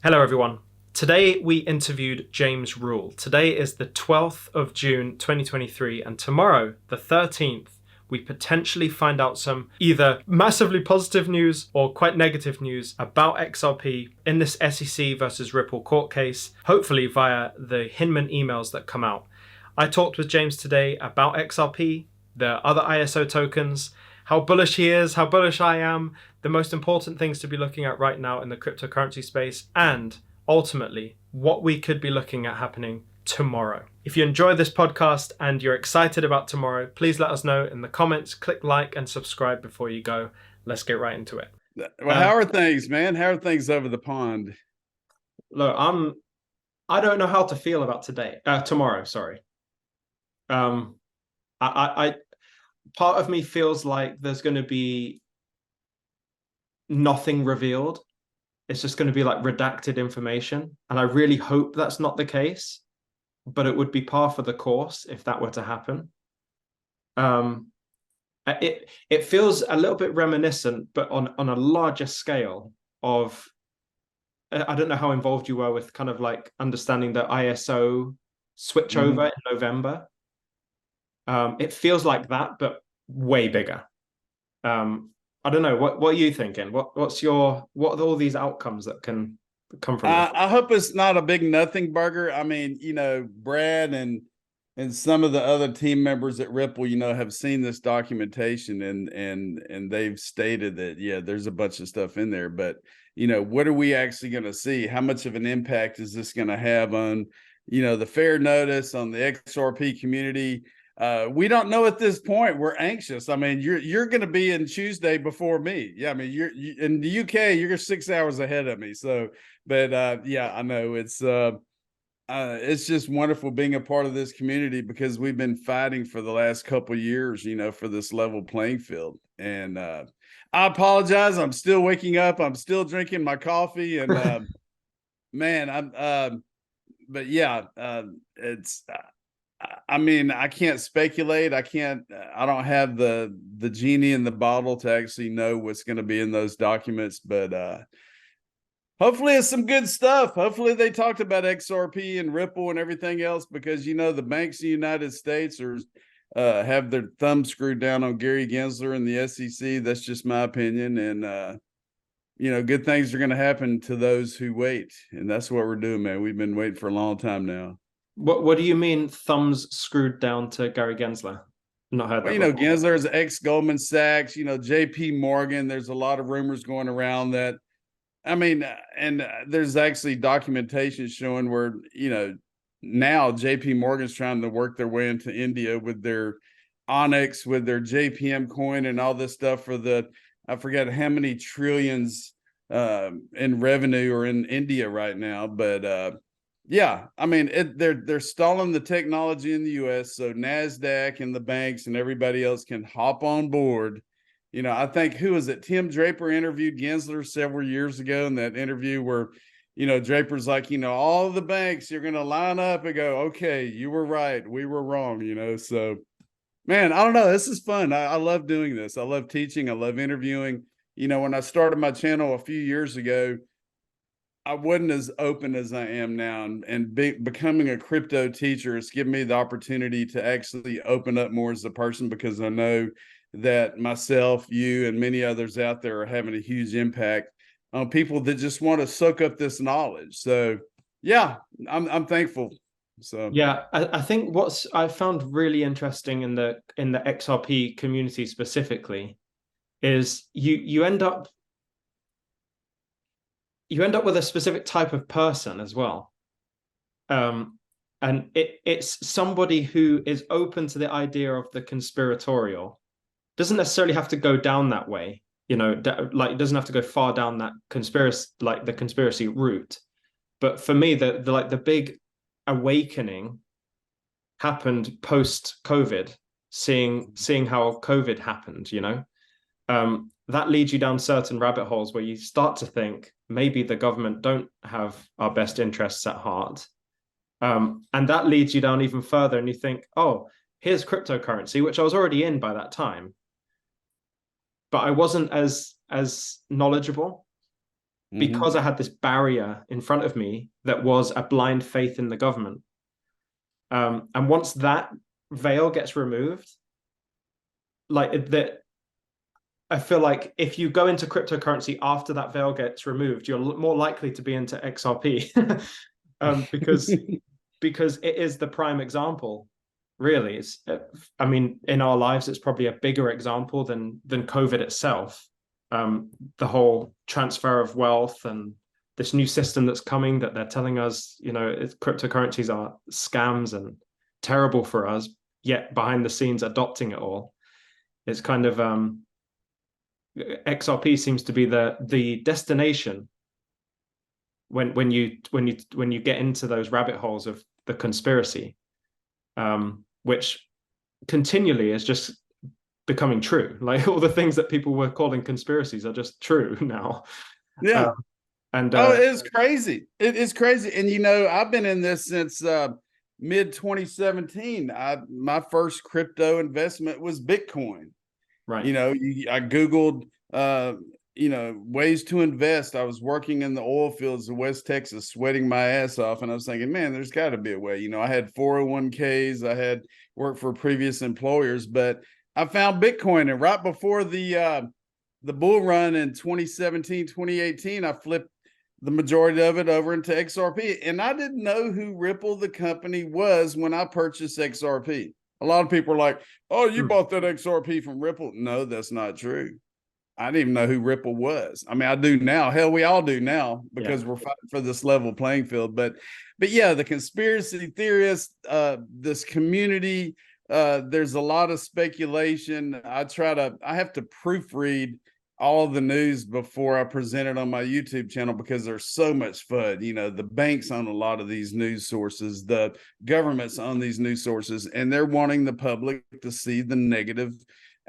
Hello, everyone. Today we interviewed James Rule. Today is the 12th of June 2023, and tomorrow, the 13th, we potentially find out some either massively positive news or quite negative news about XRP in this SEC versus Ripple court case, hopefully via the Hinman emails that come out. I talked with James today about XRP, the other ISO tokens, how bullish he is, how bullish I am, the most important things to be looking at right now in the cryptocurrency space, and ultimately what we could be looking at happening tomorrow. If you enjoy this podcast and you're excited about tomorrow, please let us know in the comments. Click like and subscribe before you go. Let's get right into it. Well, how are things, man? How are things over the pond? Look, I don't know how to feel about tomorrow, sorry. I part of me feels like there's going to be nothing revealed. It's just going to be like redacted information. And I really hope that's not the case, but it would be par for the course if that were to happen. It feels a little bit reminiscent, but on a larger scale of, I don't know how involved you were with kind of like understanding the ISO switch over in November. It feels like that, but way bigger. I don't know. What are you thinking? What are all these outcomes that can come from this? I hope it's not a big nothing burger. I mean, Brad and some of the other team members at Ripple, have seen this documentation and they've stated that, yeah, there's a bunch of stuff in there, but what are we actually going to see? How much of an impact is this going to have on, the fair notice, on the XRP community? We don't know at this point. We're anxious. I mean, you're going to be in Tuesday before me. Yeah, I mean, you're in the UK. You're 6 hours ahead of me. So, but yeah, I know it's just wonderful being a part of this community because we've been fighting for the last couple of years, for this level playing field. And I apologize. I'm still waking up. I'm still drinking my coffee, and man, but yeah, it's. I mean, I can't speculate. I don't have the genie in the bottle to actually know what's going to be in those documents, but hopefully it's some good stuff. Hopefully they talked about XRP and Ripple and everything else because, the banks in the United States have their thumb screwed down on Gary Gensler and the SEC. That's just my opinion. And, good things are going to happen to those who wait. And that's what we're doing, man. We've been waiting for a long time now. What do you mean thumbs screwed down to Gary Gensler? Not heard that. Well, Gensler's ex Goldman Sachs, JP Morgan. There's a lot of rumors going around that. I mean, and there's actually documentation showing where, now JP Morgan's trying to work their way into India with their Onyx, with their JPM coin and all this stuff for I forget how many trillions in revenue are in India right now. But yeah, I mean, they're stalling the technology in the U.S. so NASDAQ and the banks and everybody else can hop on board. I think, who was it? Tim Draper interviewed Gensler several years ago in that interview where, Draper's like, all the banks, you're going to line up and go, okay, you were right. We were wrong, So, man, I don't know. This is fun. I love doing this. I love teaching. I love interviewing. When I started my channel a few years ago, I wasn't as open as I am now, and becoming a crypto teacher has given me the opportunity to actually open up more as a person because I know that myself, you, and many others out there are having a huge impact on people that just want to soak up this knowledge. So, yeah, I'm thankful. So, yeah, I think what's I found really interesting in the XRP community specifically is you end up with a specific type of person as well. And it's somebody who is open to the idea of the conspiratorial. Doesn't necessarily have to go down that way, like it doesn't have to go far down that the conspiracy route. But for me, the big awakening happened post COVID, seeing how COVID happened, that leads you down certain rabbit holes where you start to think maybe the government don't have our best interests at heart. And that leads you down even further and you think, oh, here's cryptocurrency, which I was already in by that time, but I wasn't as knowledgeable. Mm-hmm. because I had this barrier in front of me that was a blind faith in the government. And once that veil gets removed, like that, I feel like if you go into cryptocurrency after that veil gets removed, you're more likely to be into XRP, because it is the prime example. Really, it's. I mean, in our lives, it's probably a bigger example than COVID itself. The whole transfer of wealth and this new system that's coming that they're telling us, cryptocurrencies are scams and terrible for us, yet behind the scenes adopting it all. It's kind of XRP seems to be the destination when you get into those rabbit holes of the conspiracy, which continually is just becoming true. Like all the things that people were calling conspiracies are just true now. Yeah. And it's crazy. It is crazy. And I've been in this since mid 2017. My first crypto investment was Bitcoin. right. I Googled ways to invest. I was working in the oil fields of West Texas, sweating my ass off, and I was thinking, man, there's got to be a way. I had 401ks, I had worked for previous employers, but I found Bitcoin, and right before the bull run in 2017, 2018, I flipped the majority of it over into XRP, and I didn't know who Ripple, the company, was when I purchased XRP. A lot of people are like, oh, you bought that XRP from Ripple. No, that's not true. I didn't even know who Ripple was. I mean, I do now. Hell, we all do now because we're fighting for this level playing field. But yeah, the conspiracy theorists, this community, there's a lot of speculation. I have to proofread all the news before I present it on my YouTube channel because there's so much FUD. The banks own a lot of these news sources, the governments own these news sources, and they're wanting the public to see the negative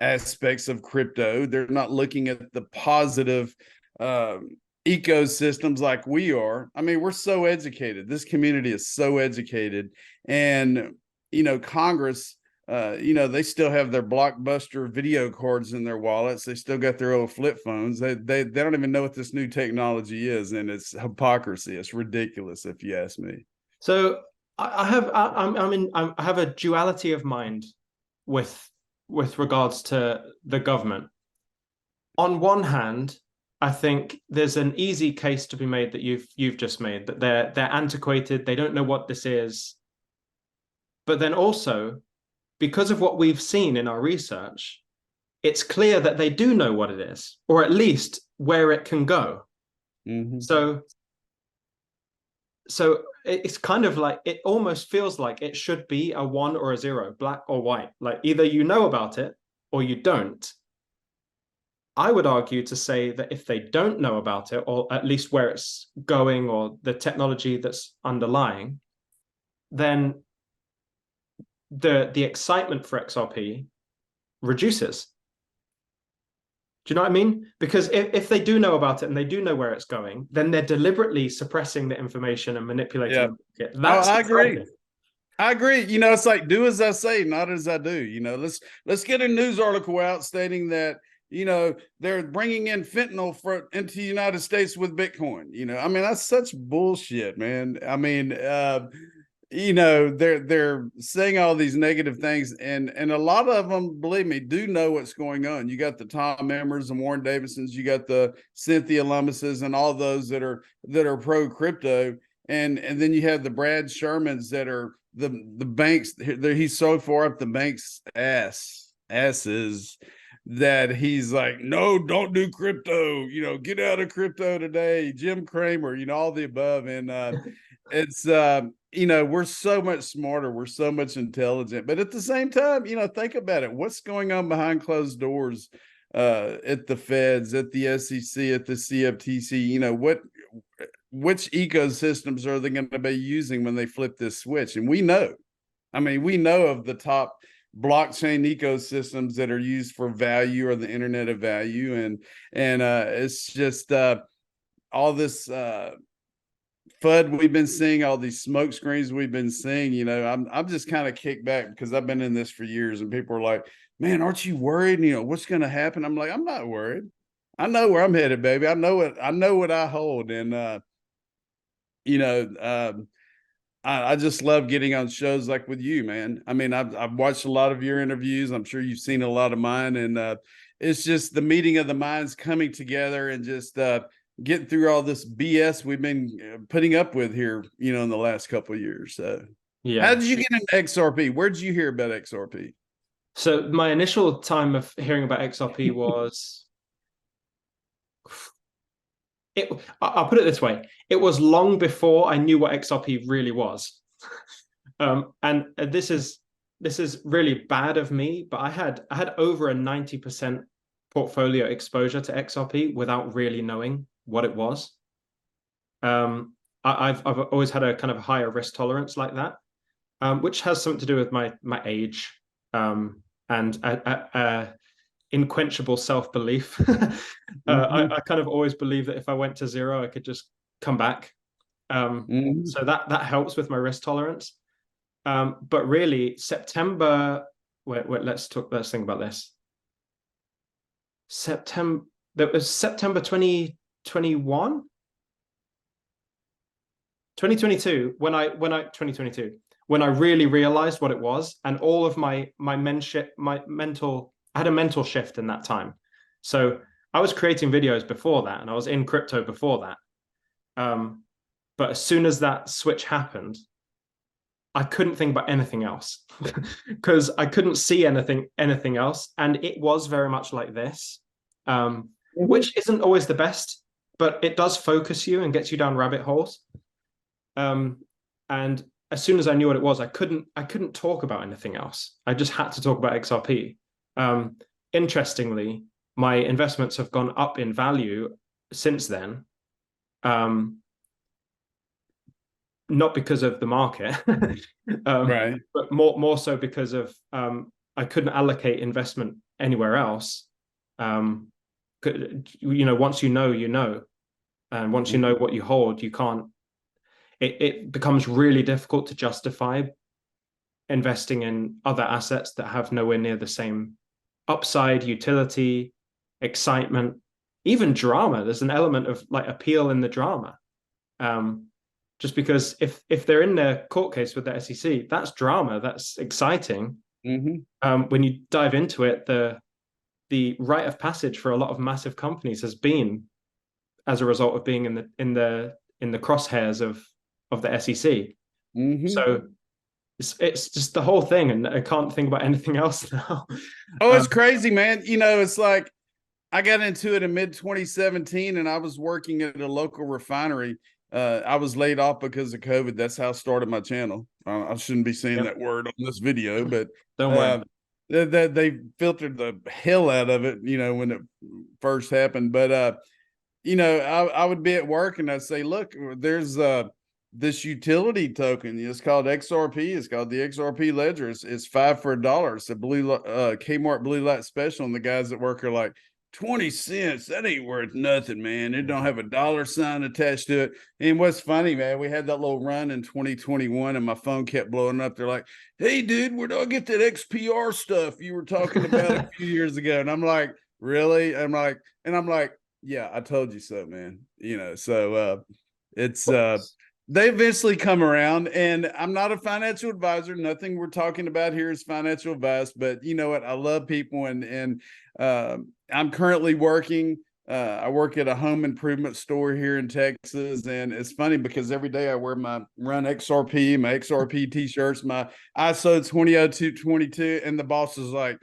aspects of crypto. They're not looking at the positive ecosystems like we are. I mean, we're so educated. This community is so educated, and Congress, they still have their Blockbuster video cards in their wallets. They still got their old flip phones. They don't even know what this new technology is, and it's hypocrisy. It's ridiculous, if you ask me. So I have a duality of mind with regards to the government. On one hand, I think there's an easy case to be made that you've just made, that they're antiquated, they don't know what this is. But then also, because of what we've seen in our research, it's clear that they do know what it is, or at least where it can go. Mm-hmm. So it's kind of like, it almost feels like it should be a 1 or a 0, black or white. Like either you know about it or you don't. I would argue to say that if they don't know about it, or at least where it's going or the technology that's underlying, then the excitement for XRP reduces. Do you know what I mean? Because if they do know about it and they do know where it's going, then they're deliberately suppressing the information and manipulating it. That's I agree. I agree. It's like, do as I say, not as I do. Let's get a news article out stating that they're bringing in fentanyl into the United States with Bitcoin. I mean, that's such bullshit, man. I mean, they're saying all these negative things, and a lot of them, believe me, do know what's going on. You got the Tom Emmers and Warren Davidsons, you got the Cynthia Lummises, and all those that are pro crypto, and then you have the Brad Shermans that are the banks. He's so far up the bank's asses that he's like, no, don't do crypto. Get out of crypto today. Jim Cramer, all the above, and it's we're so much smarter, we're so much intelligent, but at the same time, think about it. What's going on behind closed doors at the feds, at the SEC, at the CFTC? Which ecosystems are they going to be using when they flip this switch? And we know of the top blockchain ecosystems that are used for value, or the internet of value, and it's just all this FUD we've been seeing, all these smoke screens we've been seeing. I'm just kind of kicked back because I've been in this for years, and people are like, man, aren't you worried? What's going to happen? I'm like, I'm not worried. I know where I'm headed, baby. I know what I hold. And you know, I just love getting on shows like with you, man. I mean, I've watched a lot of your interviews. I'm sure you've seen a lot of mine, and it's just the meeting of the minds coming together and just getting through all this BS we've been putting up with here, in the last couple of years. So, how Yeah. did you get into XRP? Where did you hear about XRP? So my initial time of hearing about XRP was it. I'll put it this way: it was long before I knew what XRP really was. And this is really bad of me, but I had over a 90% portfolio exposure to XRP without really knowing what it was. I've always had a kind of higher risk tolerance like that, which has something to do with my age, and unquenchable self-belief. I kind of always believe that if I went to zero, I could just come back. Mm-hmm. So that helps with my risk tolerance. But really, September. Wait, let's think about this. September. That was September 2021, 2022. When I 2022, when I really realized what it was, and all of my mental. I had a mental shift in that time. So I was creating videos before that, and I was in crypto before that. But as soon as that switch happened, I couldn't think about anything else because I couldn't see anything else, and it was very much like this, Mm-hmm. which isn't always the best, but it does focus you and gets you down rabbit holes. Um, and as soon as I knew what it was, I couldn't talk about anything else. I just had to talk about XRP. Interestingly, my investments have gone up in value since then. Um, Not because of the market, Right. but more so because of I couldn't allocate investment anywhere else. Once you know, and once you know Mm-hmm. what you hold, you can't. It becomes really difficult to justify investing in other assets that have nowhere near the same upside, utility, excitement, even drama. There's an element of like appeal in the drama. Um, just because if they're in their court case with the SEC, that's drama, that's exciting. Mm-hmm. When you dive into it, the rite of passage for a lot of massive companies has been as a result of being in the crosshairs of the SEC. Mm-hmm. So it's just the whole thing, and I can't think about anything else now. Oh, um, it's crazy, man. It's like I got into it in mid 2017 and I was working at a local refinery. I was laid off because of COVID. That's how I started my channel. I shouldn't be saying yep, that word on this video, but don't worry. uh, they filtered the hell out of it, when it first happened. But, I would be at work and I'd say, look, there's this utility token. It's called XRP. It's called the XRP Ledger. It's 5 for $1. It's a Kmart blue light special. And the guys at work are like, 20 cents, that ain't worth nothing, man. It don't have a dollar sign attached to it. And what's funny, man, we had that little run in 2021 and my phone kept blowing up. They're like, hey, dude, where do I get that XPR stuff you were talking about a few years ago? And I'm like, really? I'm like, yeah, I told you so, man. So it's they eventually come around, and I'm not a financial advisor. Nothing we're talking about here is financial advice, but you know what? I love people, and I'm currently working. I work at a home improvement store here in Texas, and it's funny because every day I wear my Run XRP, my XRP t-shirts, my ISO 200222, and the boss is like,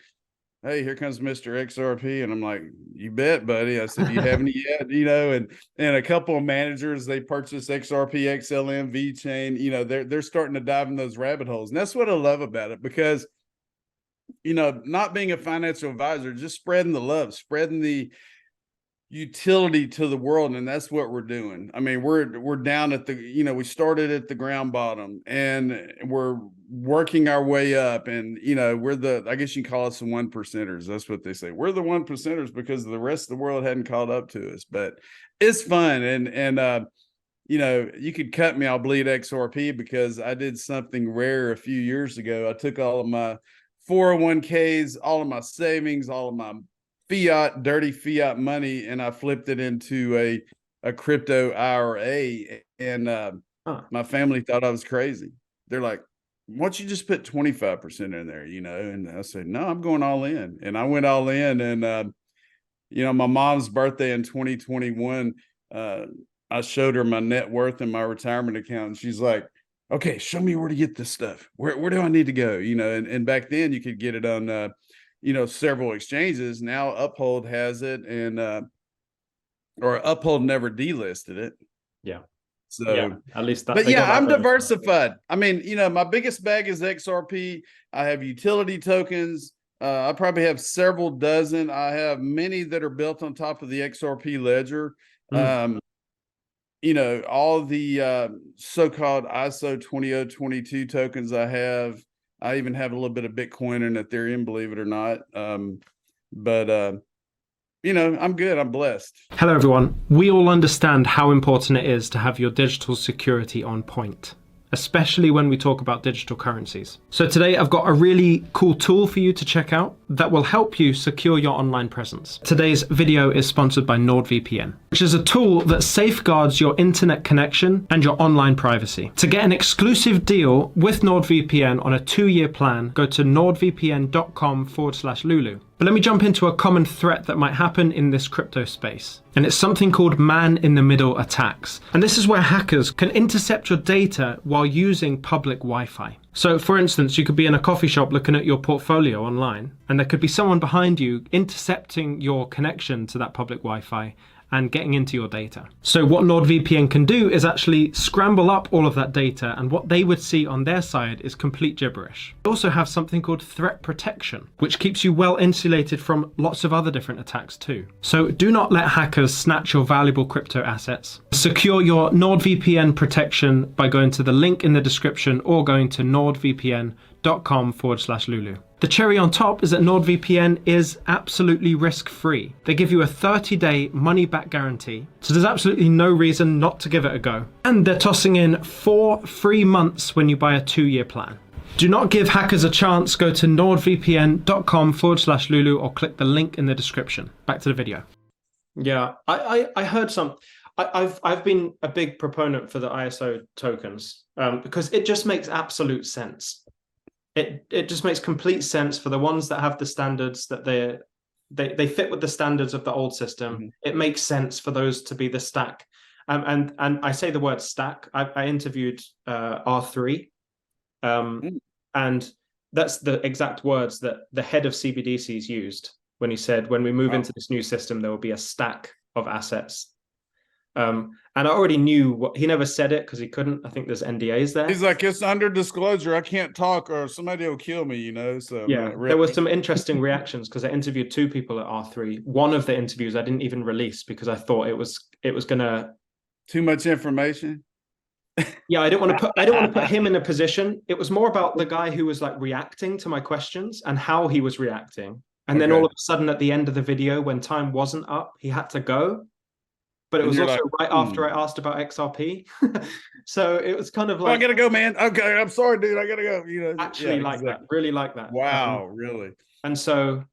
hey, here comes Mr. XRP. And I'm like, you bet, buddy. I said, do you have any yet? And a couple of managers, they purchased XRP, XLM, VeChain, they're starting to dive in those rabbit holes. And that's what I love about it because, not being a financial advisor, just spreading the love, spreading the utility to the world, and that's what we're doing. I mean, we're down at we started at the ground bottom and we're working our way up, and we're I guess you can call us the 1%ers. That's what they say. We're the 1%ers because the rest of the world hadn't caught up to us. But it's fun, and you could cut me, I'll bleed XRP because I did something rare a few years ago. I took all of my 401ks, all of my savings, all of my dirty fiat money, and I flipped it into a crypto IRA, and my family thought I was crazy. They're like, why don't you just put 25% in there, And I said, no, I'm going all in. And I went all in. And, my mom's birthday in 2021, I showed her my net worth and my retirement account. And she's like, okay, show me where to get this stuff. Where do I need to go? And back then you could get it on, several exchanges. Now Uphold has it, and, or Uphold never delisted it. Yeah. So yeah, at least that. But yeah, I'm diversified. I mean, my biggest bag is XRP. I have utility tokens. I probably have several dozen. I have many that are built on top of the XRP ledger. All the so-called ISO 20022 tokens I have. I even have a little bit of Bitcoin and Ethereum, believe it or not. I'm good. I'm blessed. Hello, everyone. We all understand how important it is to have your digital security on point, especially when we talk about digital currencies. So today I've got a really cool tool for you to check out that will help you secure your online presence. Today's video is sponsored by NordVPN, which is a tool that safeguards your internet connection and your online privacy. To get an exclusive deal with NordVPN on a 2-year plan, go to nordvpn.com/Lulu. But let me jump into a common threat that might happen in this crypto space. And it's something called man-in-the-middle attacks. And this is where hackers can intercept your data while using public Wi-Fi. So for instance, you could be in a coffee shop looking at your portfolio online, and there could be someone behind you intercepting your connection to that public Wi-Fi and getting into your data. So what NordVPN can do is actually scramble up all of that data, and what they would see on their side is complete gibberish. They also have something called threat protection, which keeps you well insulated from lots of other different attacks too. So do not let hackers snatch your valuable crypto assets. Secure your NordVPN protection by going to the link in the description or going to nordvpn.com/Lulu. The cherry on top is that NordVPN is absolutely risk-free. They give you a 30-day money-back guarantee, so there's absolutely no reason not to give it a go. And they're tossing in 4 free months when you buy a 2-year plan. Do not give hackers a chance. Go to nordvpn.com/Lulu or click the link in the description. Back to the video. Yeah, I heard some. I've been a big proponent for the ISO tokens because it just makes absolute sense. It just makes complete sense for the ones that have the standards that they fit with the standards of the old system. Mm-hmm. It makes sense for those to be the stack. And I say the word stack. I interviewed R3, and that's the exact words that the head of CBDCs used when he said, when we move into this new system, there will be a stack of assets. And I already knew what he never said it because he couldn't. I think there's NDAs there. He's like, it's under disclosure. I can't talk or somebody will kill me, So yeah, there were some interesting reactions because I interviewed 2 people at R3. One of the interviews I didn't even release because I thought it was gonna too much information. Yeah, I don't want to put him in a position. It was more about the guy who was like reacting to my questions and how he was reacting. And then all of a sudden at the end of the video, when time wasn't up, he had to go. But it was also right after I asked about XRP. So it was kind of like, I gotta go, man. Okay, I'm sorry, dude. I gotta go. Actually, that. Really like that. Wow, really. And so,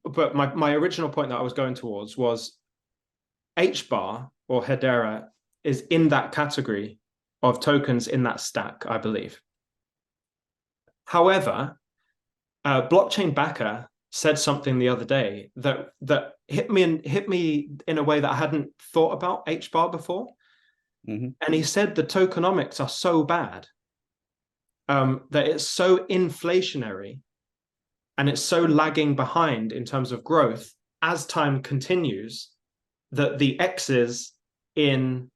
but my original point that I was going towards was HBAR or Hedera is in that category of tokens in that stack, I believe. However, Blockchain Backer said something the other day that hit me in a way that I hadn't thought about HBAR before. Mm-hmm. And he said the tokenomics are so bad that it's so inflationary and it's so lagging behind in terms of growth as time continues that the X's in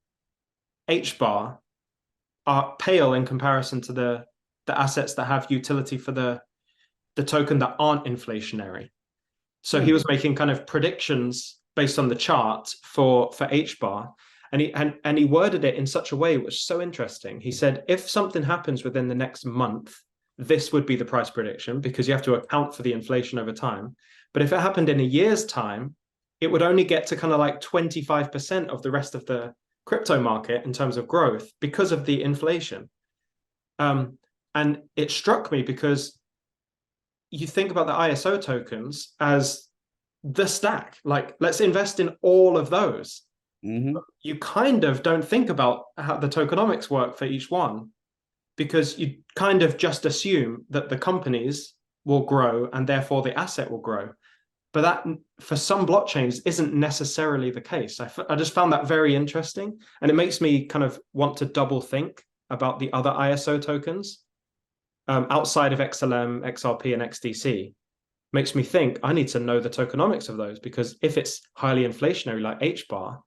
HBAR are pale in comparison to the assets that have utility for the token that aren't inflationary. So he was making kind of predictions based on the chart for HBAR, and he worded it in such a way which was so interesting. He said, if something happens within the next month, this would be the price prediction because you have to account for the inflation over time. But if it happened in a year's time, it would only get to kind of like 25% of the rest of the crypto market in terms of growth because of the inflation. And it struck me because you think about the ISO tokens as the stack. Like, let's invest in all of those. You kind of don't think about how the tokenomics work for each one, because you kind of just assume that the companies will grow and therefore the asset will grow. But that, for some blockchains, isn't necessarily the case. I just found that very interesting. And it makes me kind of want to double think about the other ISO tokens outside of XLM, XRP, and XDC. Makes me think I need to know the tokenomics of those, because if it's highly inflationary like HBAR,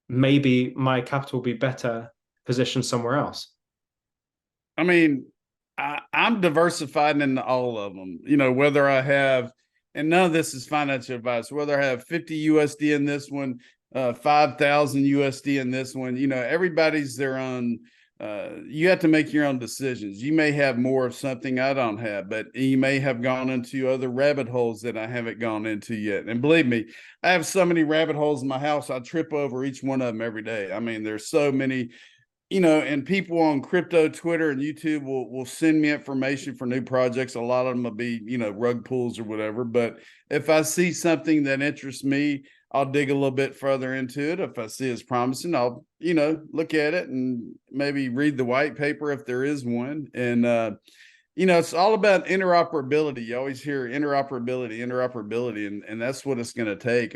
maybe my capital will be better positioned somewhere else. I mean, I'm diversified into all of them, whether I have, and none of this is financial advice, whether I have 50 USD in this one, 5,000 USD in this one, everybody's their own. You have to make your own decisions. You may have more of something I don't have, but you may have gone into other rabbit holes that I haven't gone into yet. And believe me, I have so many rabbit holes in my house. I trip over each one of them every day. I mean, there's so many, and people on crypto, Twitter, and YouTube will send me information for new projects. A lot of them will be, rug pulls or whatever. But if I see something that interests me, I'll dig a little bit further into it. If I see it's promising, I'll, look at it and maybe read the white paper if there is one. And, it's all about interoperability. You always hear interoperability, and that's what it's going to take,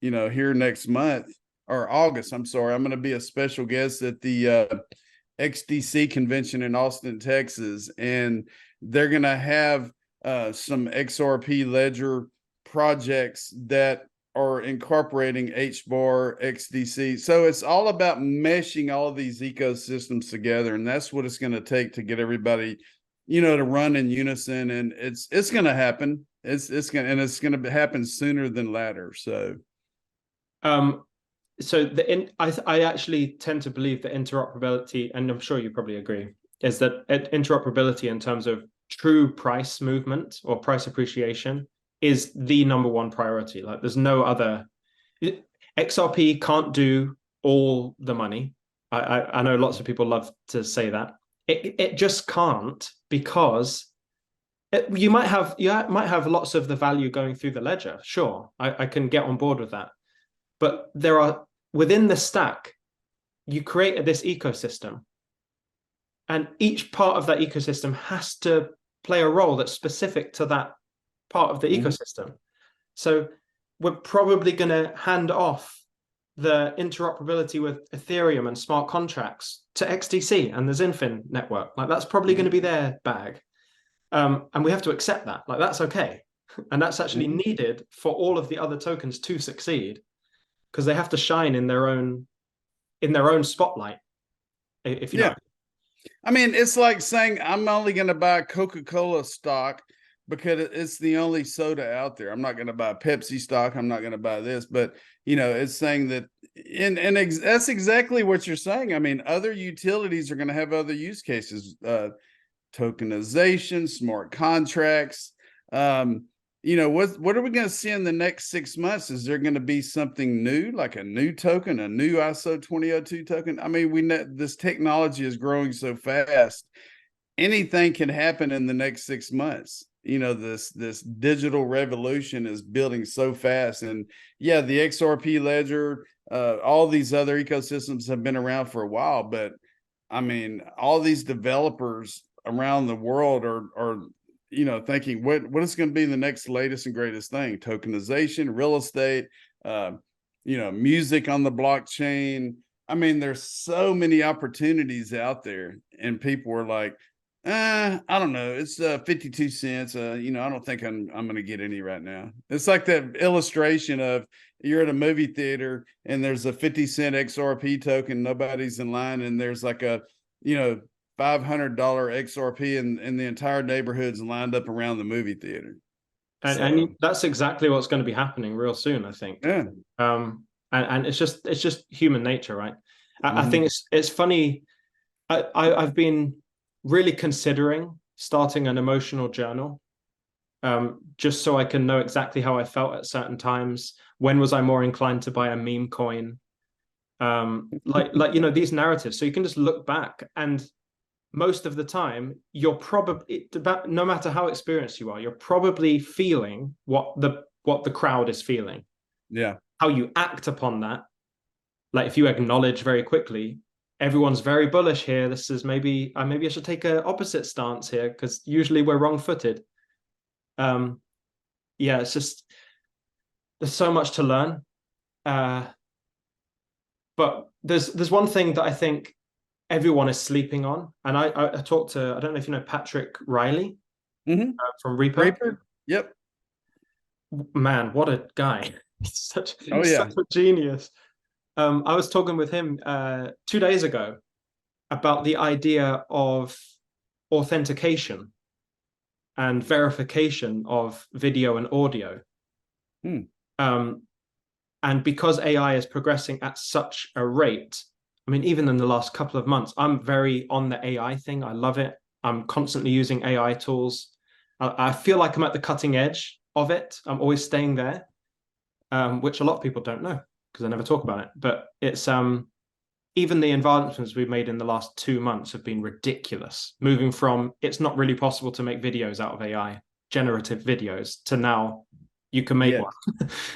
here next month. Or August, I'm sorry. I'm going to be a special guest at the XDC convention in Austin, Texas, and they're going to have some XRP ledger projects that are incorporating HBAR, XDC. So it's all about meshing all of these ecosystems together, and that's what it's going to take to get everybody, to run in unison. And it's going to happen. It's going to happen sooner than later. So. So I actually tend to believe that interoperability, and I'm sure you probably agree, is that interoperability in terms of true price movement or price appreciation is the number one priority. Like, there's no other. XRP can't do all the money. I know lots of people love to say that. It just can't, because you might have lots of the value going through the ledger. Sure, I can get on board with that. But there are, within the stack, you create this ecosystem, and each part of that ecosystem has to play a role that's specific to that part of the ecosystem. So we're probably going to hand off the interoperability with Ethereum and smart contracts to XDC and the Zinfin network. Like, that's probably going to be their bag. And we have to accept that. Like, that's okay. And that's actually needed for all of the other tokens to succeed, because they have to shine in their own spotlight. If you know. I mean, it's like saying I'm only going to buy Coca-Cola stock because it's the only soda out there. I'm not going to buy Pepsi stock. I'm not going to buy this. But it's saying that, and that's exactly what you're saying. I mean, other utilities are going to have other use cases, tokenization, smart contracts. What are we going to see in the next 6 months? Is there going to be something new, like a new token, a new ISO 2002 token? I mean, we know this technology is growing so fast. Anything can happen in the next 6 months. This digital revolution is building so fast. And the XRP ledger, all these other ecosystems have been around for a while, but I mean, all these developers around the world are thinking what is going to be the next latest and greatest thing: tokenization, real estate, music on the blockchain. I mean, there's so many opportunities out there, and people are like, I don't know, it's 52 cents. I don't think I'm going to get any right now. It's like that illustration of you're at a movie theater and there's a 50-cent XRP token, nobody's in line, and there's like a $500 XRP, and the entire neighborhood's lined up around the movie theater. And that's exactly what's going to be happening real soon, I think. Yeah. And it's just human nature, right? I think it's funny. I've been really considering starting an emotional journal, just so I can know exactly how I felt at certain times. When was I more inclined to buy a meme coin? These narratives. So you can just look back, and most of the time, you're probably, no matter how experienced you are, you're probably feeling what the crowd is feeling. Yeah. How you act upon that, like if you acknowledge very quickly, everyone's very bullish here. This is maybe I should take an opposite stance here because usually we're wrong-footed. Yeah, it's just there's so much to learn. But there's one thing that I think everyone is sleeping on, and I talked to, I don't know if you know Patrick Riley from Reaper. Reaper. Yep. Man, what a guy! He's such yeah. a genius. I was talking with him 2 days ago about the idea of authentication and verification of video and audio. And because AI is progressing at such a rate, I mean, even in the last couple of months, I'm very on the AI thing. I love it. I'm constantly using AI tools. I feel like I'm at the cutting edge of it. I'm always staying there, which a lot of people don't know because I never talk about it. But it's even the advancements we've made in the last 2 months have been ridiculous. Moving from it's not really possible to make videos out of AI, generative videos, to now you can make one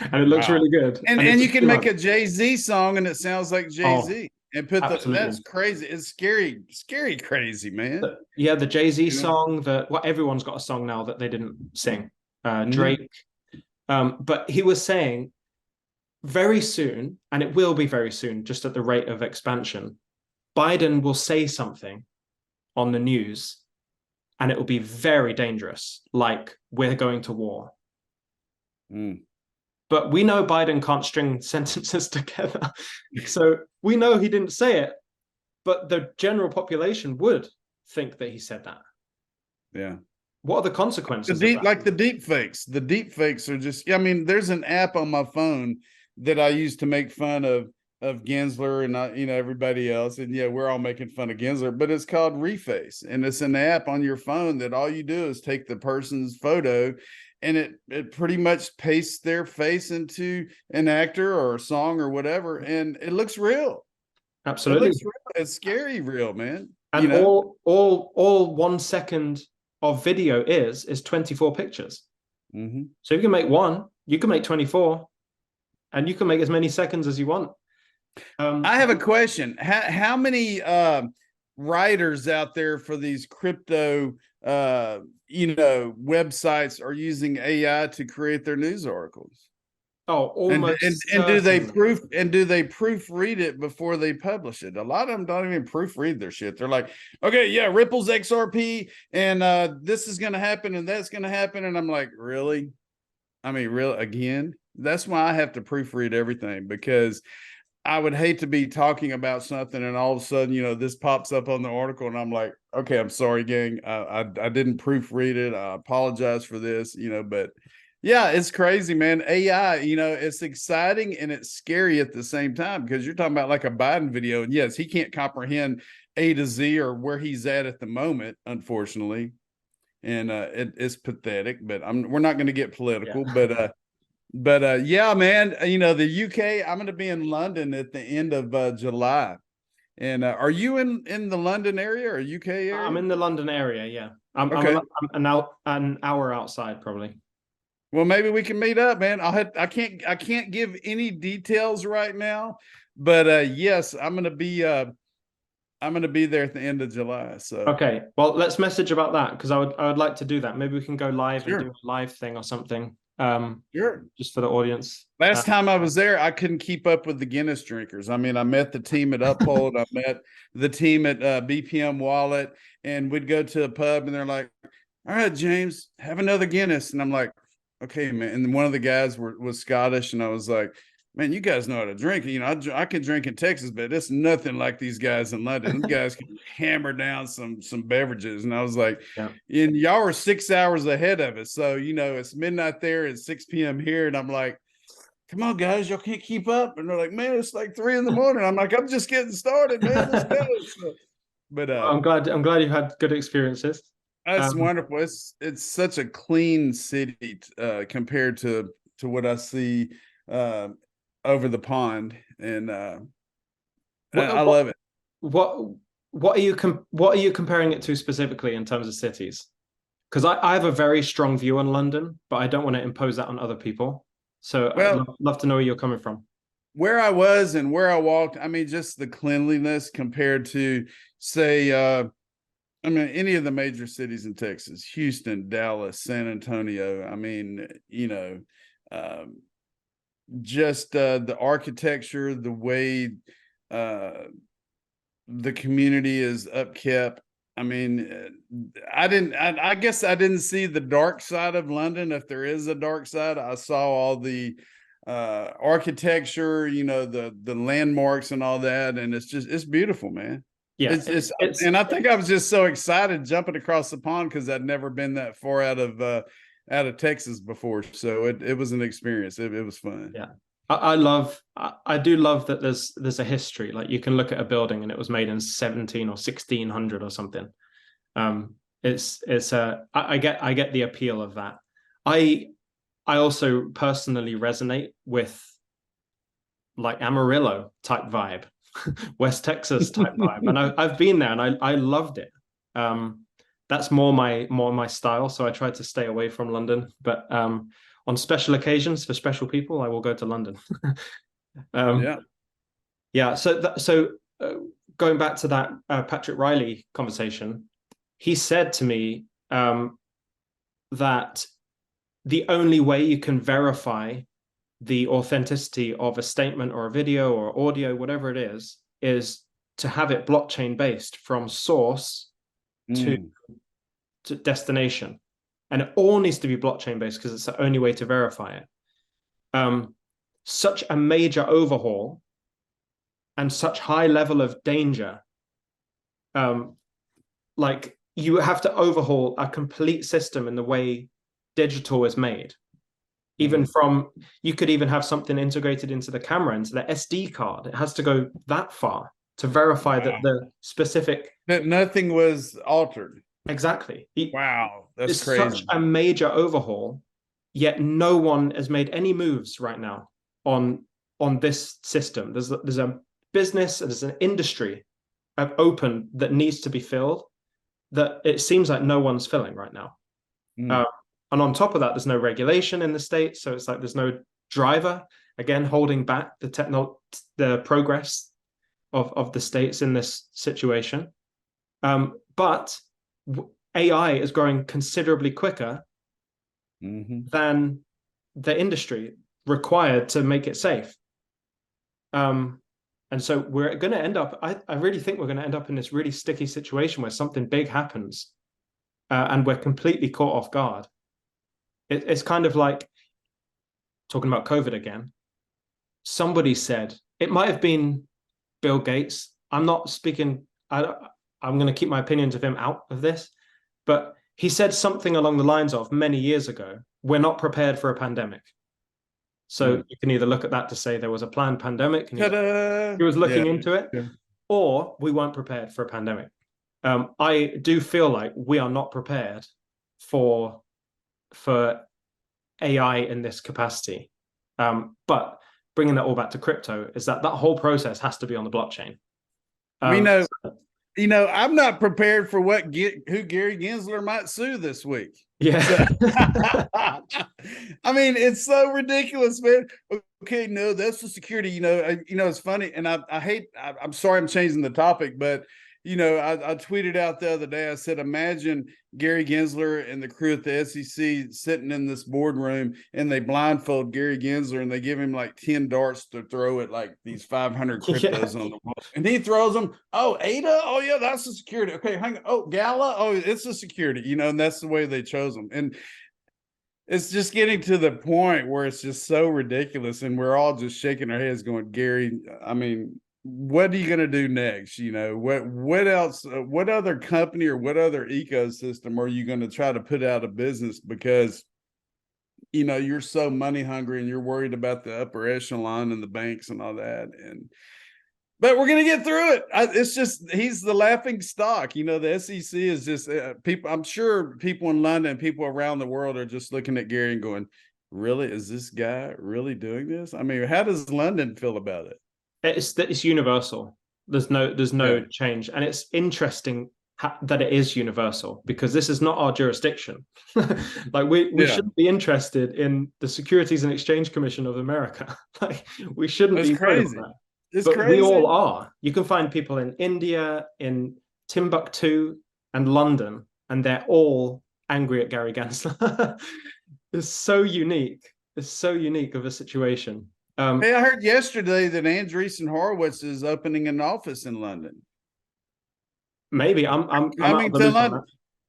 and it looks really good. And you can make a Jay-Z song and it sounds like Jay-Z. And put that's crazy. It's scary crazy, man. The Jay-Z song, everyone's got a song now that they didn't sing. Drake. But he was saying very soon, and it will be very soon, just at the rate of expansion, Biden will say something on the news and it will be very dangerous, like we're going to war. But we know Biden can't string sentences together. So we know he didn't say it, but the general population would think that he said that. Yeah. What are the consequences? Like the deep fakes. The deep fakes are just, I mean, there's an app on my phone that I use to make fun of Gensler and everybody else. And yeah, we're all making fun of Gensler, but it's called Reface. And it's an app on your phone that all you do is take the person's photo and it pretty much pastes their face into an actor or a song or whatever. And it looks real. Absolutely. It looks real. It's scary real, man. And all 1 second of video is 24 pictures. So you can make one, you can make 24, and you can make as many seconds as you want. I have a question. How many writers out there for these crypto websites are using AI to create their news articles? Oh, almost. And do they proofread it before they publish it? A lot of them don't even proofread their shit. They're like, okay, yeah, Ripple's XRP, and this is going to happen, and that's going to happen, and I'm like, really? I mean, really? Again? That's why I have to proofread everything, because I would hate to be talking about something and all of a sudden, this pops up on the article, and I'm like, okay, I'm sorry, gang. I didn't proofread it. I apologize for this, but. Yeah, it's crazy, man. AI, it's exciting and it's scary at the same time, because you're talking about like a Biden video. And yes, he can't comprehend A to Z or where he's at the moment, unfortunately. And it's pathetic, but we're not going to get political. Yeah. But yeah, man, the UK, I'm going to be in London at the end of July. And are you in the London area or UK area? I'm in the London area, yeah. I'm an hour outside, probably. Well, maybe we can meet up, man. I can't give any details right now, but yes, I'm gonna be there at the end of July. So okay, well, let's message about that, because I would like to do that. Maybe we can go live and do a live thing or something. Sure. Just for the audience. Last time I was there, I couldn't keep up with the Guinness drinkers. I mean, I met the team at Uphold, I met the team at BPM Wallet, and we'd go to a pub, and they're like, "All right, James, have another Guinness," and I'm like, okay, man. And one of the guys was Scottish, and I was like, man, you guys know how to drink. I can drink in Texas, but it's nothing like these guys in London. These guys can hammer down some beverages. And I was like, and y'all are 6 hours ahead of us. So, it's midnight there, it's 6 p.m. here. And I'm like, come on, guys, y'all can't keep up. And they're like, man, it's like 3 a.m. I'm like, I'm just getting started, man. Let's go. So, but I'm glad you've had good experiences. That's wonderful. It's such a clean city compared to what I see over the pond, and I love it. what are you comparing it to specifically in terms of cities? Because I have a very strong view on London, but I don't want to impose that on other people. So I'd Well, love to know where you're coming from. where I was and where I walked, I mean, just the cleanliness compared to, say, I mean, any of the major cities in Texas, Houston, Dallas, San Antonio. I mean, um, just the architecture, the way uh, the community is upkept. I mean, I guess I didn't see the dark side of London. If there is a dark side, I saw all the architecture, the landmarks and all that. And it's beautiful, man. Yeah, it's And I think I was just so excited jumping across the pond because I'd never been that far out of Texas before. So it was an experience. It was fun. yeah. I do love that there's a history. Like you can look at a building and it was made in 17 or 1600 or something. I get the appeal of that. I also personally resonate with like Amarillo type vibe, West Texas type vibe, and I've been there and I loved it. That's more my style, so I try to stay away from London. But on special occasions for special people, I will go to London. Yeah. Yeah. Going back to that Patrick Riley conversation, he said to me that the only way you can verify the authenticity of a statement or a video or audio, whatever it is to have it blockchain based from source to destination. And it all needs to be blockchain based because it's the only way to verify it. Such a major overhaul and such high level of danger. Like you have to overhaul a complete system in the way digital is made. Even from, you could even have something integrated into the camera, into the SD card. It has to go that far to verify that the specific... That nothing was altered. Exactly. Wow, that's it's crazy. Such a major overhaul, yet no one has made any moves right now on this system. There's a business, there's an industry open that needs to be filled that it seems like no one's filling right now. And on top of that, there's no regulation in the States. So it's like there's no driver, again, holding back the progress of the States in this situation. But AI is growing considerably quicker than the industry required to make it safe. And so we're going to end up, I really think we're going to end up in this really sticky situation where something big happens and we're completely caught off guard. It's kind of like talking about COVID again. Somebody said, it might have been Bill Gates. I'm not speaking, I'm going to keep my opinions of him out of this, but he said something along the lines of many years ago, we're not prepared for a pandemic. So you can either look at that to say there was a planned pandemic and he was looking into it, or we weren't prepared for a pandemic. I do feel like we are not prepared for AI in this capacity. But bringing that all back to crypto is that whole process has to be on the blockchain. I'm not prepared for who Gary Gensler might sue this week. Yeah. I mean, it's so ridiculous, man. Okay, no, that's the security. It's funny, and I'm sorry I'm changing the topic, but I tweeted out the other day, I said, imagine Gary Gensler and the crew at the SEC sitting in this boardroom and they blindfold Gary Gensler and they give him like 10 darts to throw at like these 500 cryptos on the wall. And he throws them. Oh, ADA? Oh, yeah, that's the security. Okay, hang on. Oh, Gala? Oh, it's the security, and that's the way they chose them. And it's just getting to the point where it's just so ridiculous. And we're all just shaking our heads going, Gary, I mean, what are you going to do next? What else, what other company or what other ecosystem are you going to try to put out of business because, you're so money hungry and you're worried about the upper echelon and the banks and all that. But we're going to get through it. It's just, he's the laughing stock. The SEC is just people. I'm sure people in London, people around the world are just looking at Gary and going, really, is this guy really doing this? I mean, how does London feel about it? It's universal. There's no change, and it's interesting that it is universal, because this is not our jurisdiction. Like we shouldn't be interested in the Securities and Exchange Commission of America. Like we shouldn't It's be worried crazy. about that. It's But we crazy. all are. You can find people in India, in Timbuktu, and London, and they're all angry at Gary Gensler. It's so unique. It's so unique of a situation. Hey, I heard yesterday that Andreessen Horowitz is opening an office in London. Maybe I'm out Coming of the to loop on London.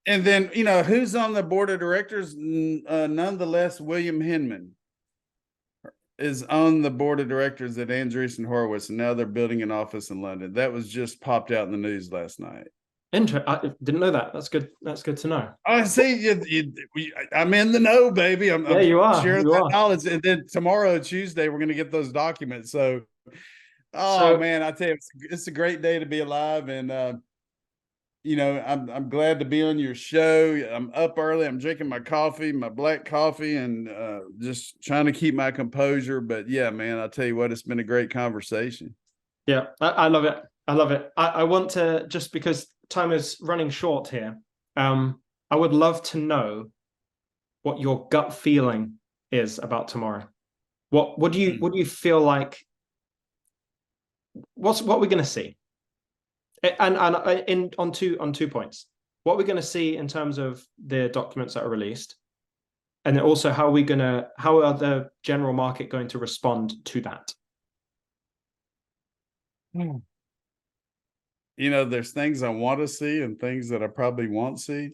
that. And then, who's on the board of directors? Nonetheless, William Hinman is on the board of directors at Andreessen Horowitz, and now they're building an office in London. That was just popped out in the news last night. I didn't know that. That's good. That's good to know. I see I'm in the know, baby. I'm You are. sharing You that are. knowledge. And then tomorrow, Tuesday, we're going to get those documents. So, So man, I tell you, it's a great day to be alive. And, I'm glad to be on your show. I'm up early. I'm drinking my coffee, my black coffee, and just trying to keep my composure. But yeah, man, I'll tell you what, it's been a great conversation. yeah, I love it. I love it. I want to, just because time is running short here, I would love to know what your gut feeling is about tomorrow. What do you feel like? What we're going to see? And on two points. What we're going to see in terms of the documents that are released, and then also how are the general market going to respond to that? There's things I want to see and things that I probably won't see.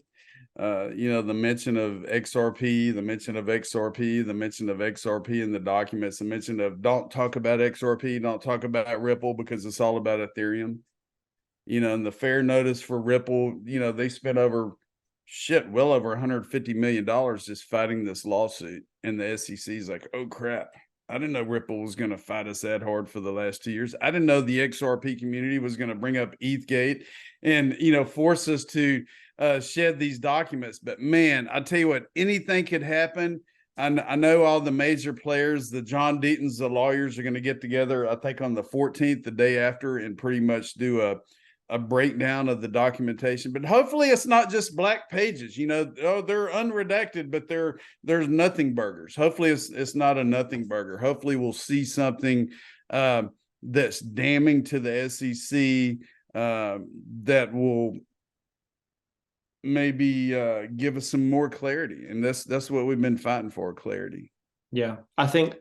The mention of XRP, the mention of XRP, the mention of XRP in the documents, the mention of don't talk about XRP, don't talk about Ripple, because it's all about Ethereum. And the fair notice for Ripple, they spent well over $150 million just fighting this lawsuit. And the SEC is like, oh crap, I didn't know Ripple was going to fight us that hard for the last 2 years. I didn't know the XRP community was going to bring up ETHgate and, force us to shed these documents. But man, I tell you what, anything could happen. I know all the major players, the John Deatons, the lawyers, are going to get together, I think on the 14th, the day after, and pretty much do a breakdown of the documentation. But hopefully it's not just black pages. They're unredacted, but there's nothing burgers. Hopefully it's not a nothing burger. Hopefully we'll see something that's damning to the SEC, that will maybe give us some more clarity. And that's what we've been fighting for, clarity. Yeah, I think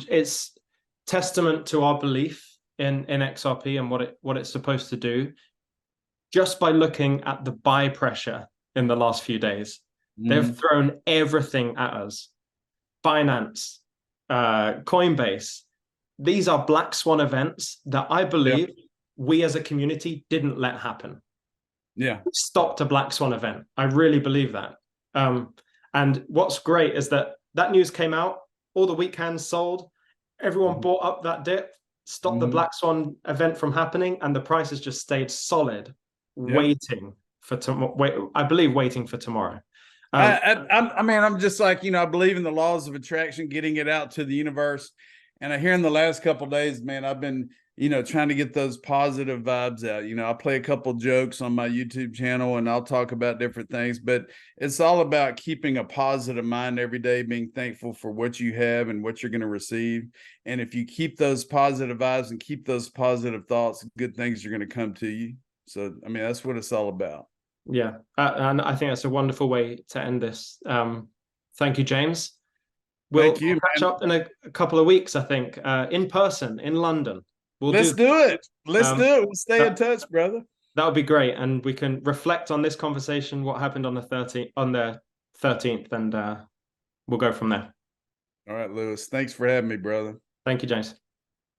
it's testament to our belief in XRP and what it's supposed to do, just by looking at the buy pressure in the last few days. They've thrown everything at us. Binance, Coinbase. These are black swan events that I believe we as a community didn't let happen. Yeah. We stopped a black swan event. I really believe that. And what's great is that news came out, all the weak hands sold, everyone bought up that dip, stopped the black swan event from happening, and the price has just stayed solid, waiting for tomorrow. I believe waiting for tomorrow. I'm just like, I believe in the laws of attraction, getting it out to the universe. And I hear in the last couple of days, man, I've been, trying to get those positive vibes out. I play a couple jokes on my YouTube channel and I'll talk about different things, but it's all about keeping a positive mind every day, being thankful for what you have and what you're going to receive. And if you keep those positive vibes and keep those positive thoughts, good things are going to come to you. So, that's what it's all about. Yeah. And I think that's a wonderful way to end this. Thank you, James. We'll catch up in a couple of weeks, I think, in person in London. Let's do it. Let's do it. We'll stay in touch, brother. That would be great. And we can reflect on this conversation, what happened on the 13th, and we'll go from there. All right, Lewis. Thanks for having me, brother. Thank you, James.